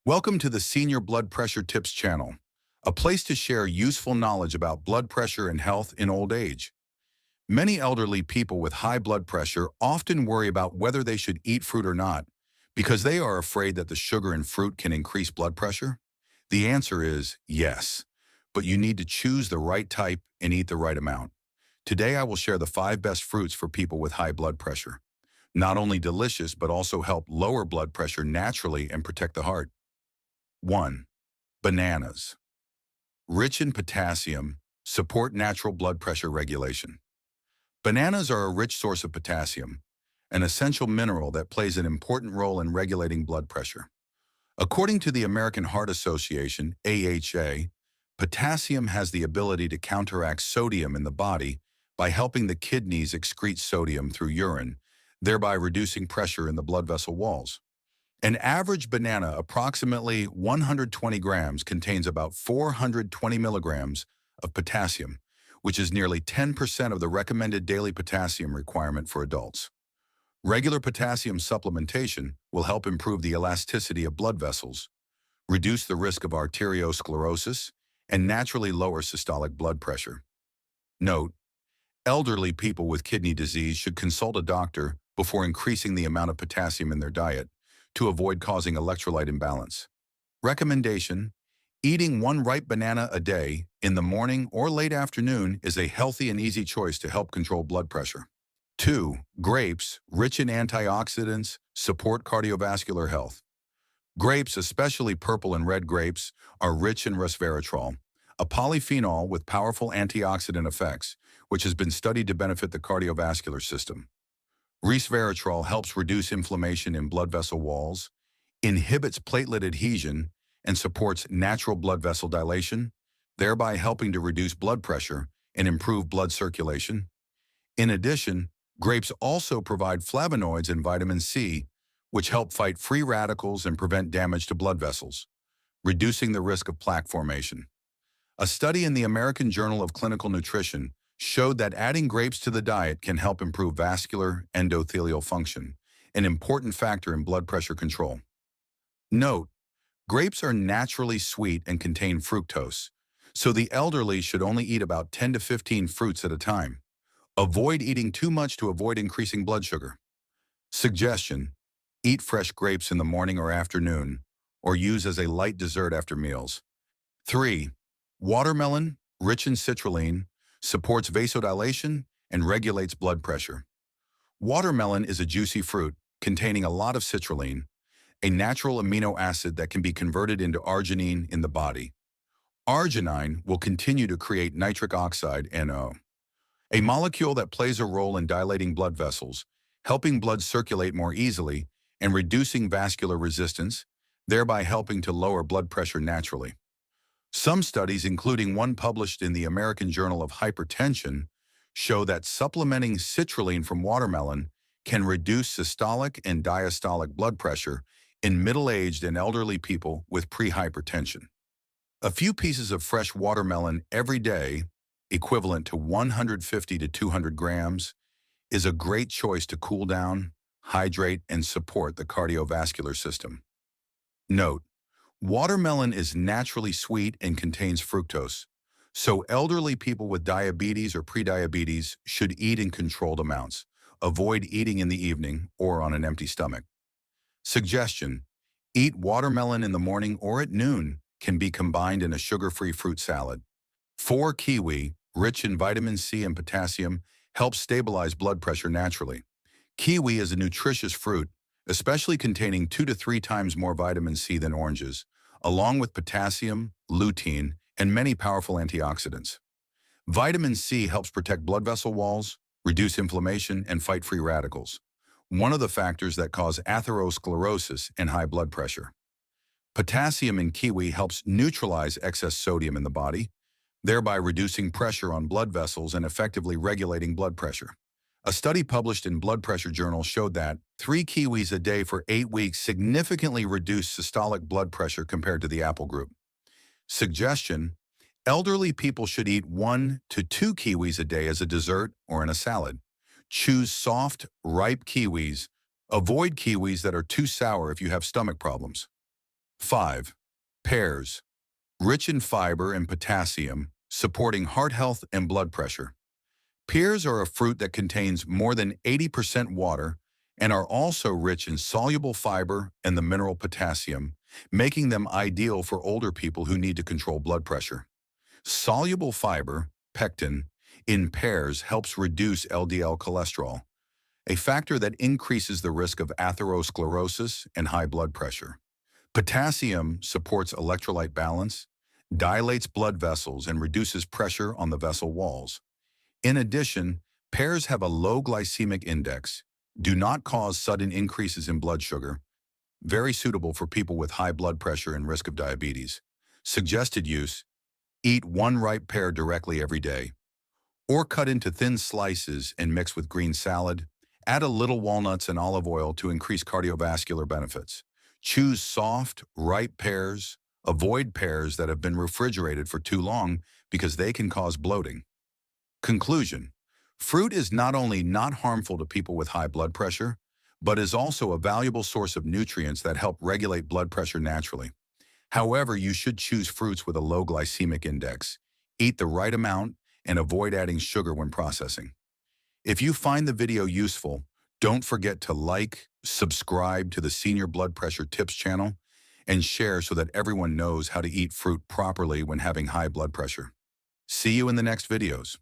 Welcome to the Senior Blood Pressure Tips channel, a place to share useful knowledge about blood pressure and health in old age. Many elderly people with high blood pressure often worry about whether they should eat fruit or not because they are afraid that the sugar in fruit can increase blood pressure. The answer is yes, but you need to choose the right type and eat the right amount. Today I will share the 5 best fruits for people with high blood pressure. Not only delicious, but also help lower blood pressure naturally and protect the heart. 1. Bananas. Rich in potassium, support natural blood pressure regulation. Bananas are a rich source of potassium, an essential mineral that plays an important role in regulating blood pressure. According to the American Heart Association, AHA, potassium has the ability to counteract sodium in the body by helping the kidneys excrete sodium through urine, thereby reducing pressure in the blood vessel walls. An average banana, approximately 120 grams, contains about 420 milligrams of potassium, which is nearly 10% of the recommended daily potassium requirement for adults. Regular potassium supplementation will help improve the elasticity of blood vessels, reduce the risk of arteriosclerosis, and naturally lower systolic blood pressure. Note: elderly people with kidney disease should consult a doctor before increasing the amount of potassium in their diet to avoid causing electrolyte imbalance. Recommendation: eating 1 ripe banana a day in the morning or late afternoon is a healthy and easy choice to help control blood pressure. 2. Grapes, rich in antioxidants, support cardiovascular health. Grapes, especially purple and red grapes, are rich in resveratrol, a polyphenol with powerful antioxidant effects, which has been studied to benefit the cardiovascular system. Resveratrol helps reduce inflammation in blood vessel walls, inhibits platelet adhesion, and supports natural blood vessel dilation, thereby helping to reduce blood pressure and improve blood circulation. In addition, grapes also provide flavonoids and vitamin C, which help fight free radicals and prevent damage to blood vessels, reducing the risk of plaque formation. A study in the American Journal of Clinical Nutrition showed that adding grapes to the diet can help improve vascular endothelial function, an important factor in blood pressure control. Note: grapes are naturally sweet and contain fructose, so the elderly should only eat about 10 to 15 fruits at a time. Avoid eating too much to avoid increasing blood sugar. Suggestion: eat fresh grapes in the morning or afternoon, or use as a light dessert after meals. 3. Watermelon, rich in citrulline, supports vasodilation and regulates blood pressure. Watermelon is a juicy fruit containing a lot of citrulline, a natural amino acid that can be converted into arginine in the body. Arginine will continue to create nitric oxide, NO, a molecule that plays a role in dilating blood vessels, helping blood circulate more easily and reducing vascular resistance, thereby helping to lower blood pressure naturally. Some studies, including one published in the American Journal of Hypertension, show that supplementing citrulline from watermelon can reduce systolic and diastolic blood pressure in middle-aged and elderly people with prehypertension. A few pieces of fresh watermelon every day, equivalent to 150 to 200 grams, is a great choice to cool down, hydrate, and support the cardiovascular system. Note: watermelon is naturally sweet and contains fructose, so elderly people with diabetes or prediabetes should eat in controlled amounts. Avoid eating in the evening or on an empty stomach. Suggestion: eat watermelon in the morning or at noon, can be combined in a sugar-free fruit salad. 4. Kiwi, rich in vitamin C and potassium, helps stabilize blood pressure naturally. Kiwi is a nutritious fruit, especially containing 2 to 3 times more vitamin C than oranges, along with potassium, lutein, and many powerful antioxidants. Vitamin C helps protect blood vessel walls, reduce inflammation, and fight free radicals, one of the factors that cause atherosclerosis and high blood pressure. Potassium in kiwi helps neutralize excess sodium in the body, thereby reducing pressure on blood vessels and effectively regulating blood pressure. A study published in Blood Pressure Journal showed that 3 kiwis a day for 8 weeks significantly reduced systolic blood pressure compared to the apple group. Suggestion: elderly people should eat 1 to 2 kiwis a day as a dessert or in a salad. Choose soft, ripe kiwis. Avoid kiwis that are too sour if you have stomach problems. 5. Pears. Rich in fiber and potassium, supporting heart health and blood pressure. Pears are a fruit that contains more than 80% water and are also rich in soluble fiber and the mineral potassium, making them ideal for older people who need to control blood pressure. Soluble fiber, pectin, in pears helps reduce LDL cholesterol, a factor that increases the risk of atherosclerosis and high blood pressure. Potassium supports electrolyte balance, dilates blood vessels, and reduces pressure on the vessel walls. In addition, pears have a low glycemic index, do not cause sudden increases in blood sugar, very suitable for people with high blood pressure and risk of diabetes. Suggested use: eat one ripe pear directly every day, or cut into thin slices and mix with green salad. Add a little walnuts and olive oil to increase cardiovascular benefits. Choose soft, ripe pears. Avoid pears that have been refrigerated for too long because they can cause bloating. Conclusion: fruit is not only not harmful to people with high blood pressure, but is also a valuable source of nutrients that help regulate blood pressure naturally. However, you should choose fruits with a low glycemic index, eat the right amount, and avoid adding sugar when processing. If you find the video useful, don't forget to like, subscribe to the Senior Blood Pressure Tips channel, and share so that everyone knows how to eat fruit properly when having high blood pressure. See you in the next videos.